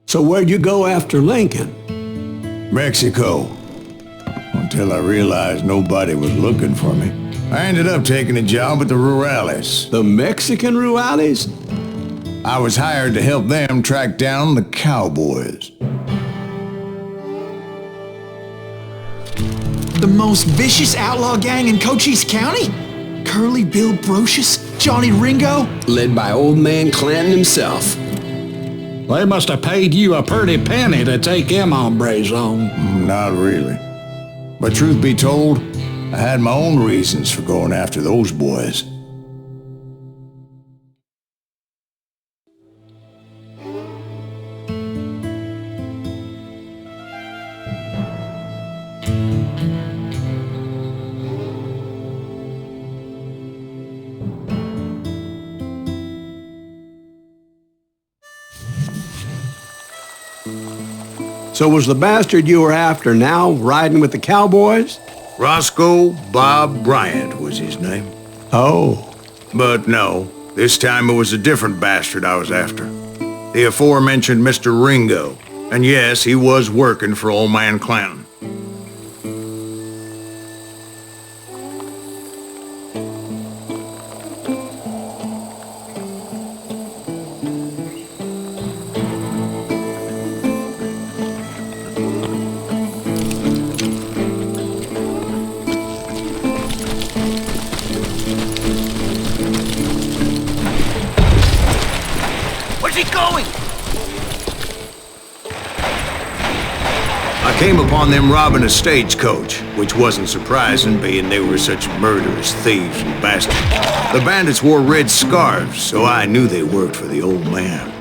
So where'd you go after Lincoln? Mexico. Until I realized nobody was looking for me. I ended up taking a job at the Rurales. The Mexican Rurales? I was hired to help them track down the Cowboys. The most vicious outlaw gang in Cochise County? Curly Bill Brocious? Johnny Ringo? Led by old man Clanton himself. They must have paid you a pretty penny to take them hombres on. Not really. But truth be told, I had my own reasons for going after those boys. So was the bastard you were after now riding with the Cowboys? Roscoe Bob Bryant was his name. Oh. But no, this time it was a different bastard I was after. The aforementioned Mr. Ringo. And yes, he was working for old man Clanton. I came upon them robbing a stagecoach, which wasn't surprising, being they were such murderous thieves and bastards. The bandits wore red scarves, so I knew they worked for the old man.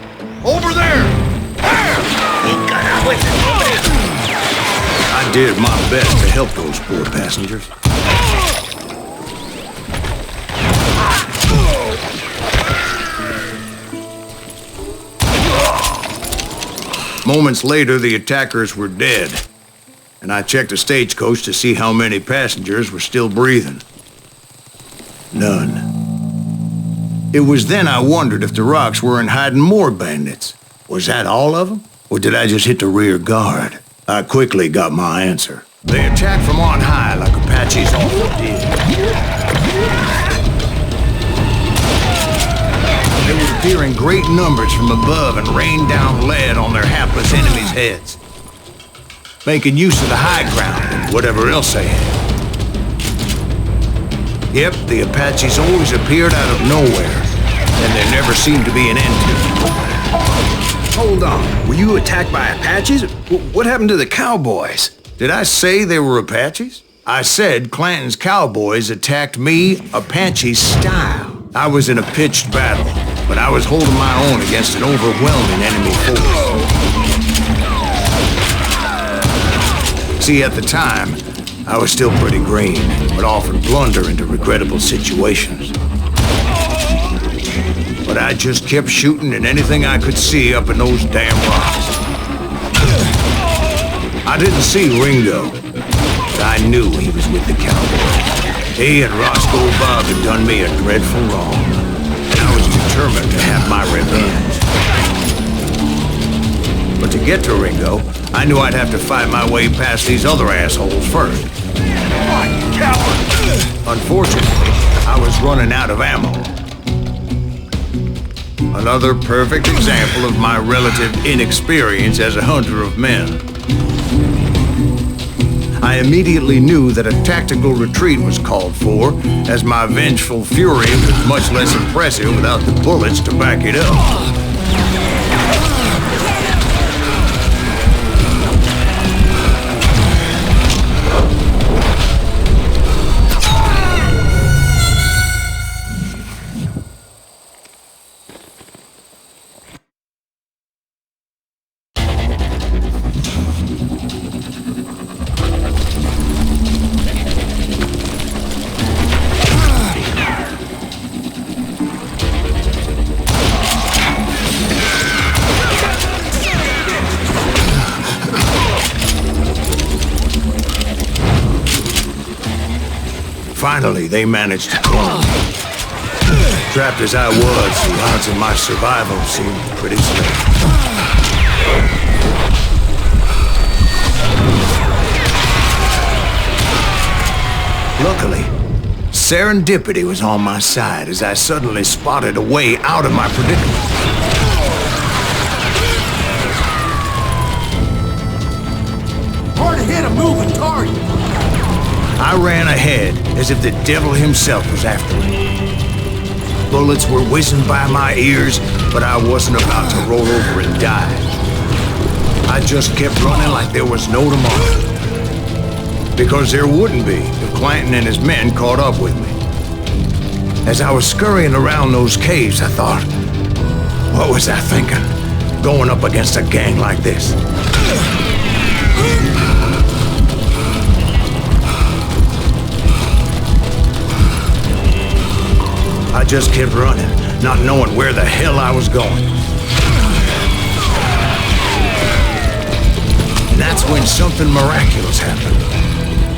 Over there! I did my best to help those poor passengers. Moments later, the attackers were dead, and I checked the stagecoach to see how many passengers were still breathing. None. It was then I wondered if the rocks weren't hiding more bandits. Was that all of them? Or did I just hit the rear guard? I quickly got my answer. They attacked from on high like Apaches often did. They would appear in great numbers from above and rain down lead on their hapless enemies' heads, making use of the high ground and whatever else they had. Yep, the Apaches always appeared out of nowhere, and there never seemed to be an end to them. Hold on, were you attacked by Apaches? What happened to the Cowboys? Did I say they were Apaches? I said Clanton's Cowboys attacked me Apache style. I was in a pitched battle, but I was holding my own against an overwhelming enemy force. See, at the time, I was still pretty green, but often blunder into regrettable situations. But I just kept shooting at anything I could see up in those damn rocks. I didn't see Ringo, but I knew he was with the Cowboys. He and Roscoe Bob had done me a dreadful wrong, and I was determined to have my revenge. But to get to Ringo, I knew I'd have to fight my way past these other assholes first. Unfortunately, I was running out of ammo. Another perfect example of my relative inexperience as a hunter of men. I immediately knew that a tactical retreat was called for, as my vengeful fury was much less impressive without the bullets to back it up. Finally, they managed to corner me. Trapped as I was, the odds of my survival seemed pretty slim. Luckily, serendipity was on my side as I suddenly spotted a way out of my predicament. Hard to hit a moving target. I ran ahead as if the devil himself was after me. Bullets were whizzing by my ears, but I wasn't about to roll over and die. I just kept running like there was no tomorrow. Because there wouldn't be if Clanton and his men caught up with me. As I was scurrying around those caves, I thought, what was I thinking? Going up against a gang like this? I just kept running, not knowing where the hell I was going. And that's when something miraculous happened.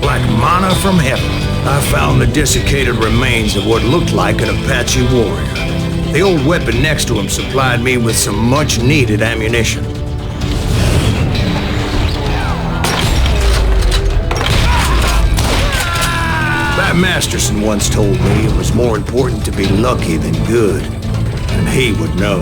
Like manna from heaven, I found the desiccated remains of what looked like an Apache warrior. The old weapon next to him supplied me with some much-needed ammunition. Bat Masterson once told me it was more important to be lucky than good, and he would know.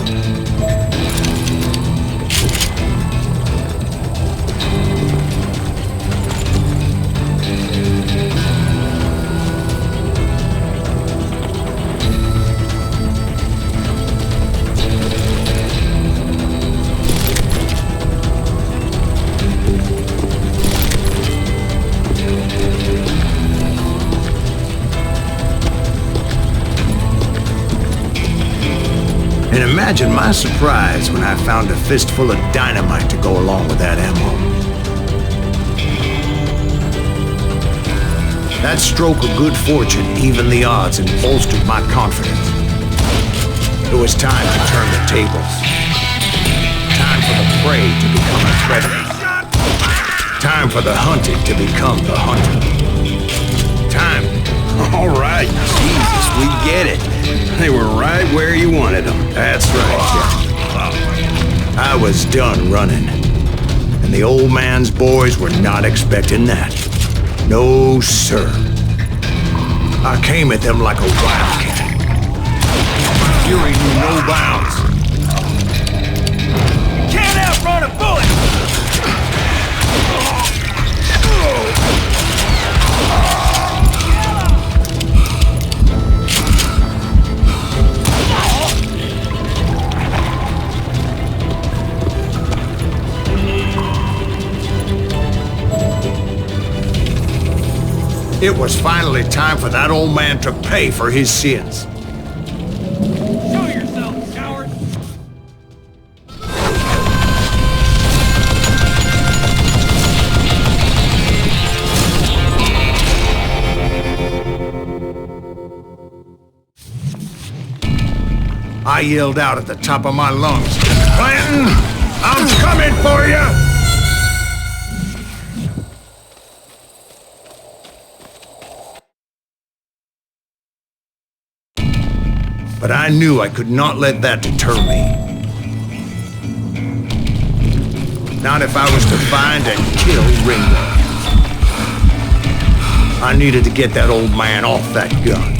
And imagine my surprise when I found a fistful of dynamite to go along with that ammo. That stroke of good fortune evened the odds and bolstered my confidence. It was time to turn the tables. Time for the prey to become a predator. Time for the hunted to become the hunter. Time. All right, Jesus, we get it. They were right where you wanted them. That's right, Jack. I was done running. And the old man's boys were not expecting that. No, sir. I came at them like a wildcat. My fury knew no bounds. Can't outrun a bullet! It was finally time for that old man to pay for his sins. Show yourself, coward! I yelled out at the top of my lungs, Clanton, I'm coming for you! But I knew I could not let that deter me. Not if I was to find and kill Ringo. I needed to get that old man off that gun.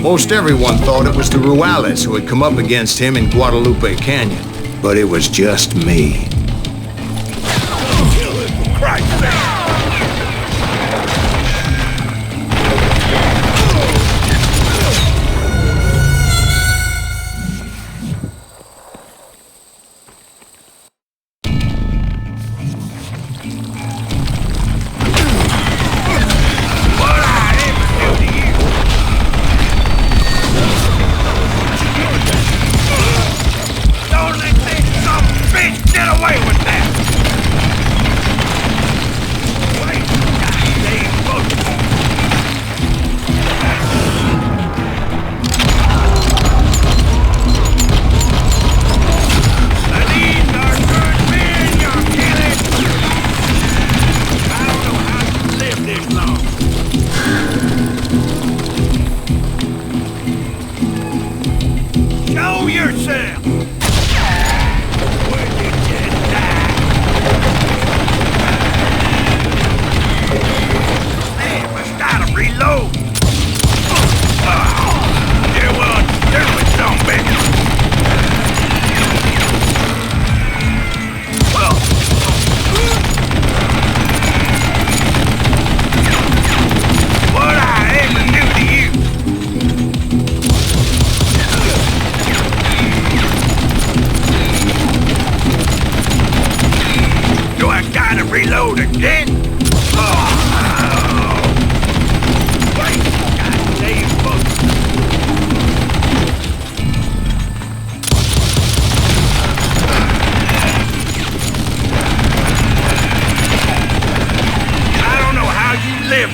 Most everyone thought it was the Ruales who had come up against him in Guadalupe Canyon, but it was just me.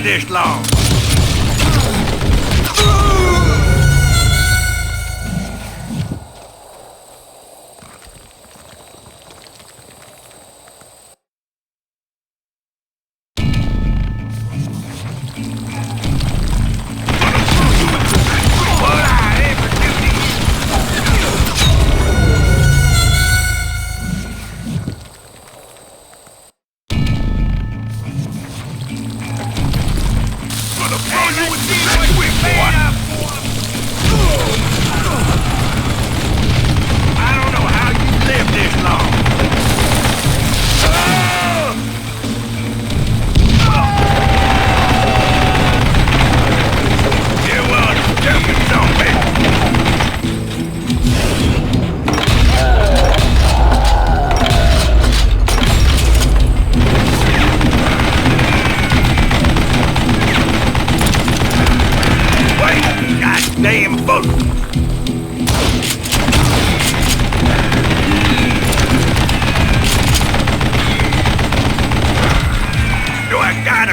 This long.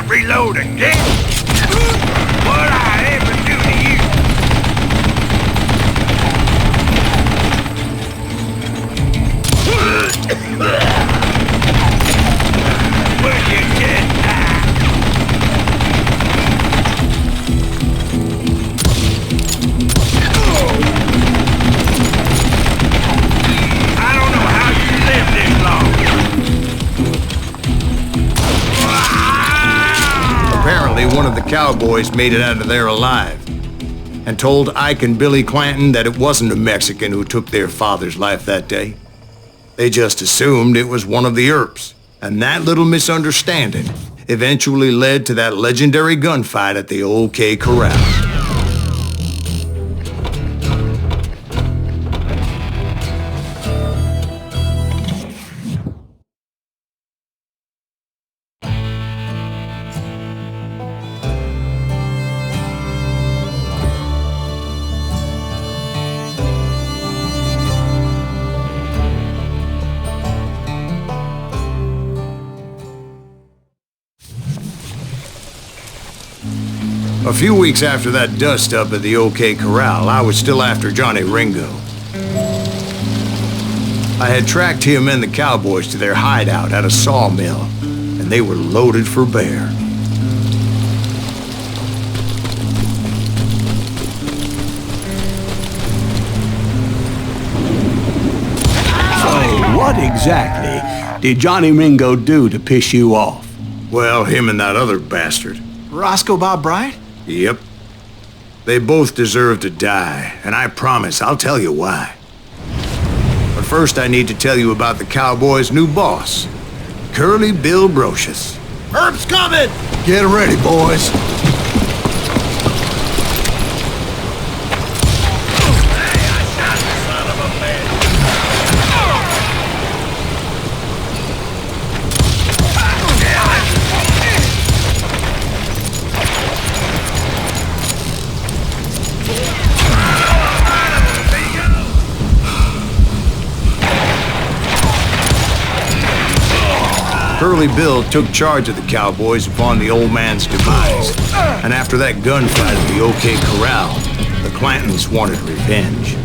Reload again? What I ever do to you? Will you get that? I don't know how you live this long. Apparently, one of the Cowboys made it out of there alive and told Ike and Billy Clanton that it wasn't a Mexican who took their father's life that day. They just assumed it was one of the Earps, and that little misunderstanding eventually led to that legendary gunfight at the OK Corral. A few weeks after that dust-up at the OK Corral, I was still after Johnny Ringo. I had tracked him and the Cowboys to their hideout at a sawmill, and they were loaded for bear. So, what exactly did Johnny Ringo do to piss you off? Well, him and that other bastard. Roscoe Bob Bryant? Yep. They both deserve to die, and I promise I'll tell you why. But first I need to tell you about the Cowboys' new boss, Curly Bill Brocious. Herb's coming! Get ready, boys. Curly Bill took charge of the Cowboys upon the old man's demise. And after that gunfight at the OK Corral, the Clantons wanted revenge.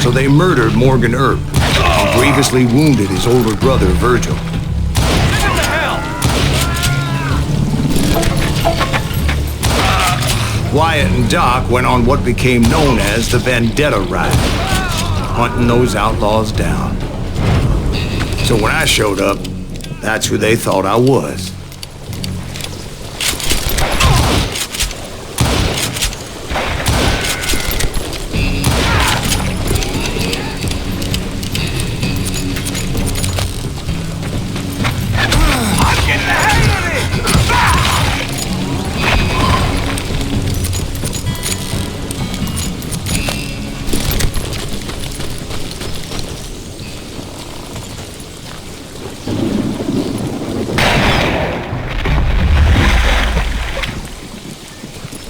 So they murdered Morgan Earp and grievously wounded his older brother, Virgil. Wyatt and Doc went on what became known as the Vendetta Ride, hunting those outlaws down. So when I showed up, that's who they thought I was.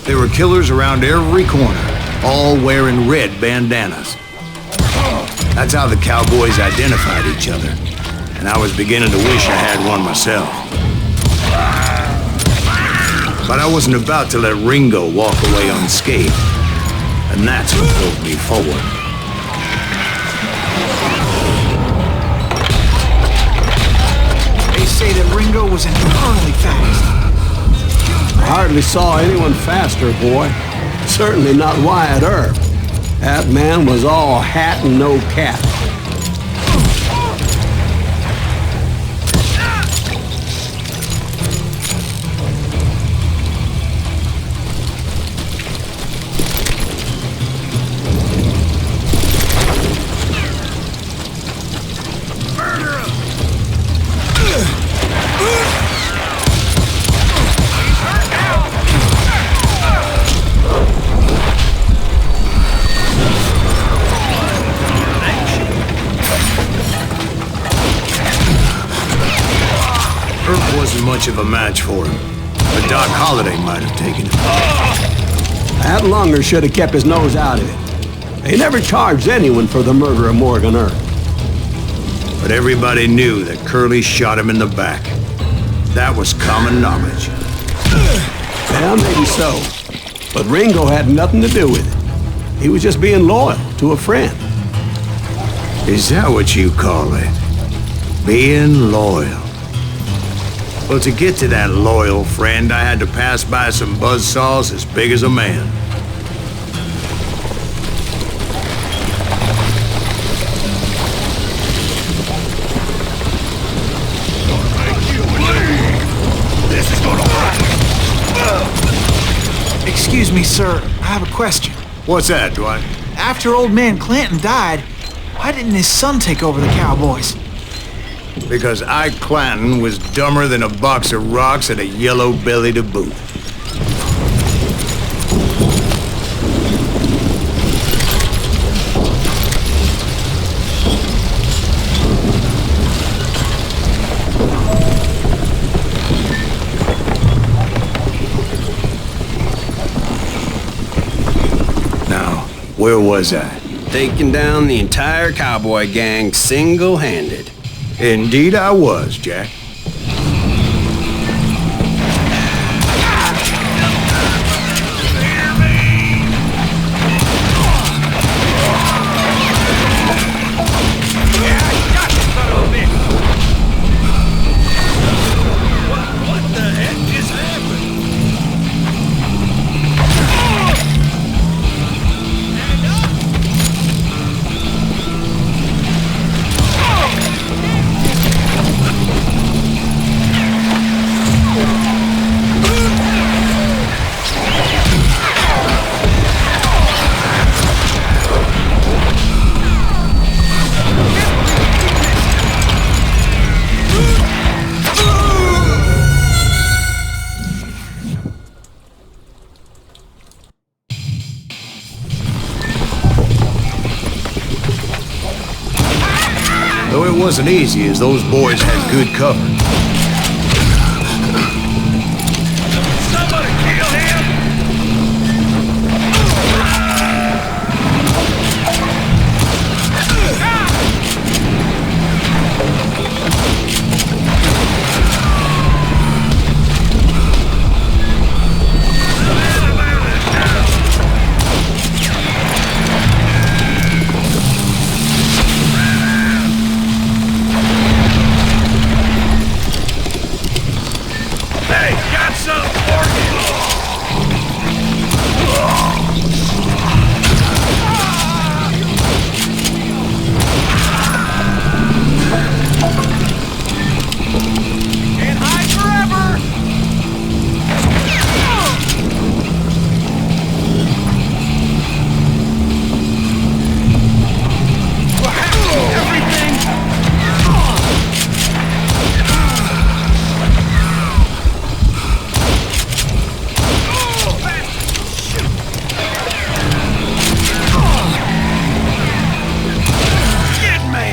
There were killers around every corner, all wearing red bandanas. That's how the Cowboys identified each other, and I was beginning to wish I had one myself. But I wasn't about to let Ringo walk away unscathed, and that's what pulled me forward. They say that Ringo was infernally fast. I hardly saw anyone faster, boy. Certainly not Wyatt Earp. That man was all hat and no cap. Wasn't much of a match for him, but Doc Holliday might have taken him. That Lunger should have kept his nose out of it. They never charged anyone for the murder of Morgan Earp. But everybody knew that Curly shot him in the back. That was common knowledge. Yeah, maybe so. But Ringo had nothing to do with it. He was just being loyal to a friend. Is that what you call it? Being loyal? Well, to get to that loyal friend, I had to pass by some buzzsaws as big as a man. This is gonna hurt. Excuse me, sir. I have a question. What's that, Dwight? After old man Clanton died, why didn't his son take over the Cowboys? Because Ike Clanton was dumber than a box of rocks and a yellow belly to boot. Now, where was I? Taking down the entire cowboy gang single-handed. Indeed I was, Jack. What the heck just happened? though it wasn't easy as those boys had good cover. Somebody kill him! Hey, got something for you! Can't hide forever! Everything! Get me!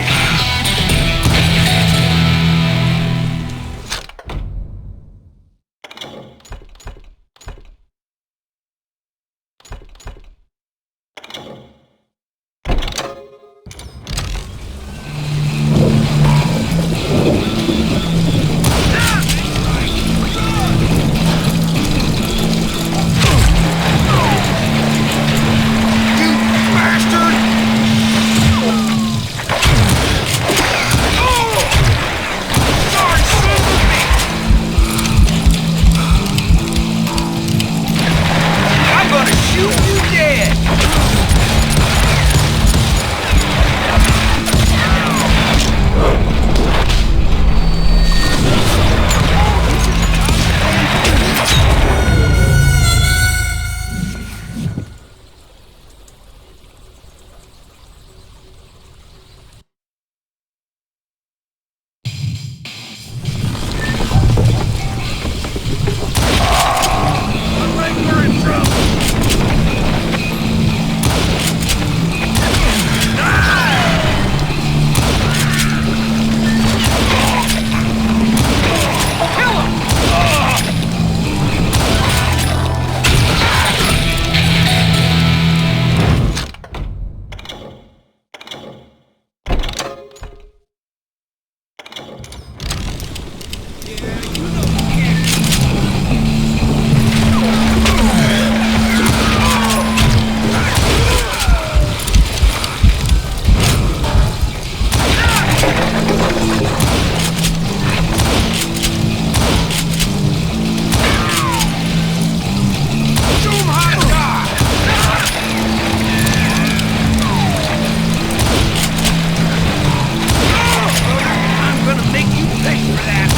You bastard! Sorry, son of me! I'm gonna shoot you dead! I think we're in trouble! I'm gonna make you pay for that!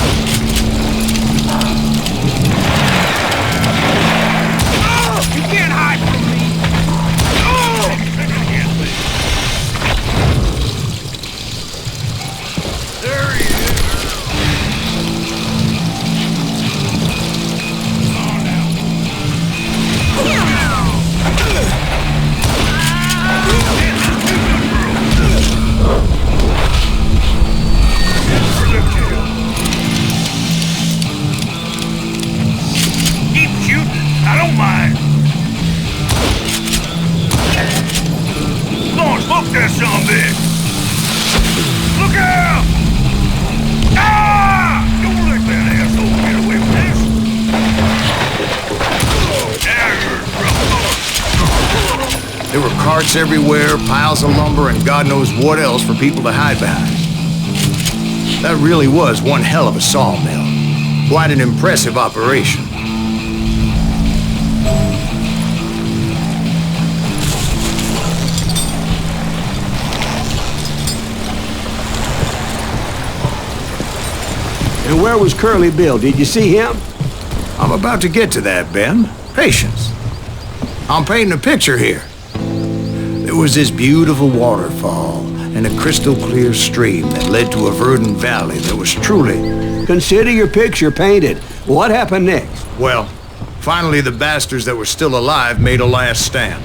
You can't hide from me! There he is! Keep shooting. I don't mind. Come on, smoke that son of a bitch. Look out! Ah! Don't let that asshole get away with this. Now you're in trouble. There were carts everywhere, piles of lumber, and God knows what else for people to hide behind. That really was one hell of a sawmill. Quite an impressive operation. And where was Curly Bill? Did you see him? I'm about to get to that, Ben. Patience. I'm painting a picture here. There was this beautiful waterfall and a crystal clear stream that led to a verdant valley that was truly... Consider your picture painted. What happened next? Well, finally the bastards that were still alive made a last stand.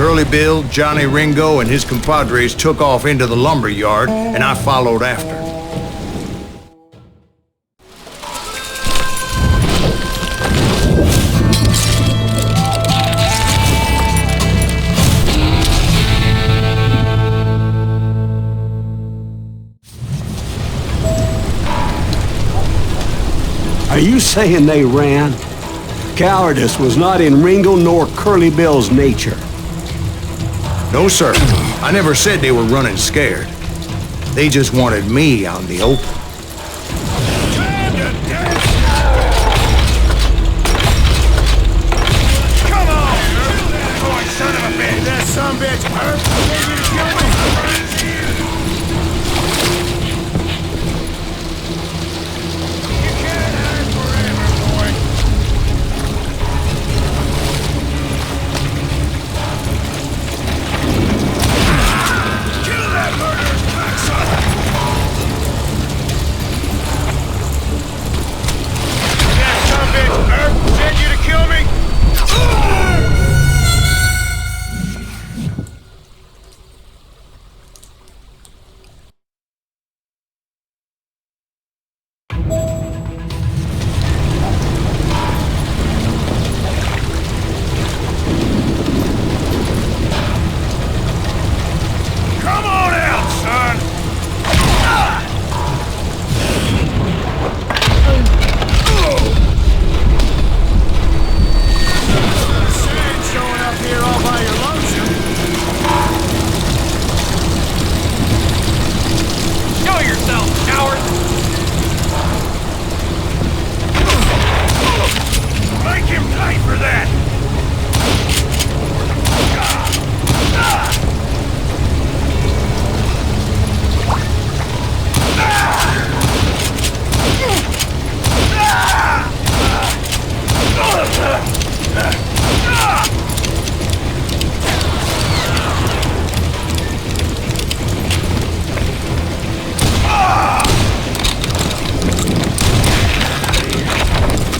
Curly Bill, Johnny Ringo, and his compadres took off into the lumber yard, and I followed after. Are you saying they ran? Cowardice was not in Ringo nor Curly Bill's nature. No, sir. I never said they were running scared. They just wanted me out in the open. Come on! Boy, son of a bitch! That son of a bitch hurt!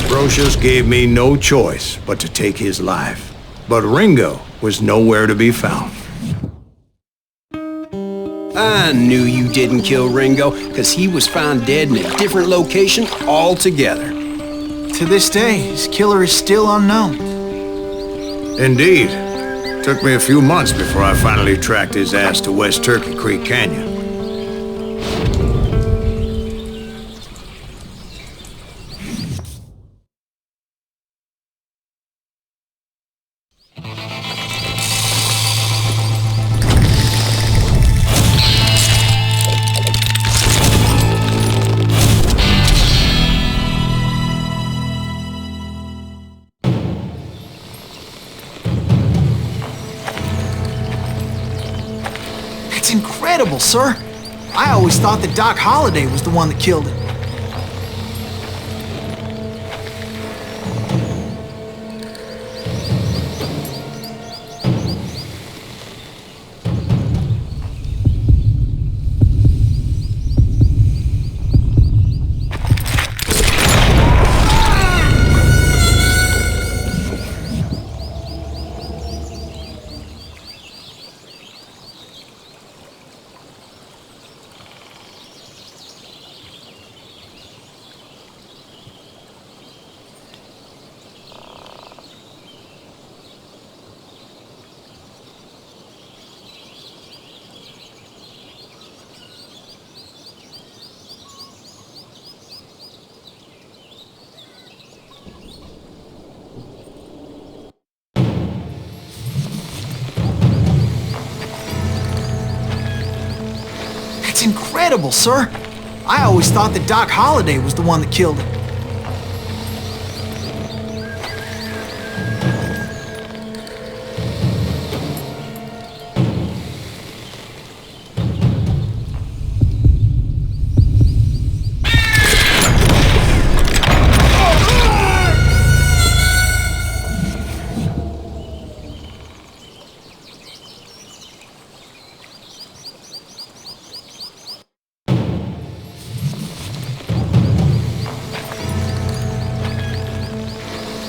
Brocious gave me no choice but to take his life. But Ringo was nowhere to be found. I knew you didn't kill Ringo, because he was found dead in a different location altogether. To this day, his killer is still unknown. Indeed. Took me a few months before I finally tracked his ass to West Turkey Creek Canyon. That's incredible, sir. I always thought that Doc Holliday was the one that killed him. That's incredible, sir. I always thought that Doc Holliday was the one that killed him.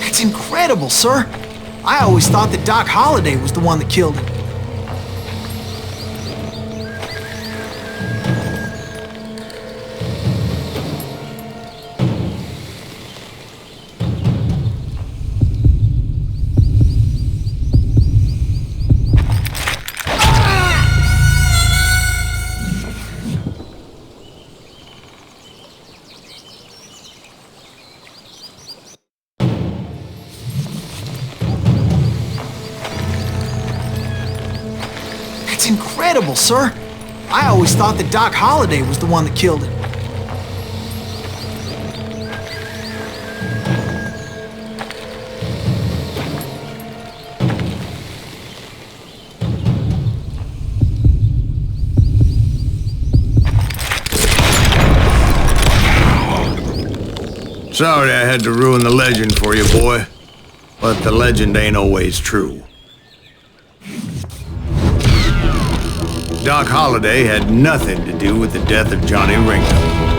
That's incredible, sir. I always thought that Doc Holliday was the one that killed him. That's incredible, sir. I always thought that Doc Holliday was the one that killed him. Sorry I had to ruin the legend for you, boy. But the legend ain't always true. Doc Holliday had nothing to do with the death of Johnny Ringo.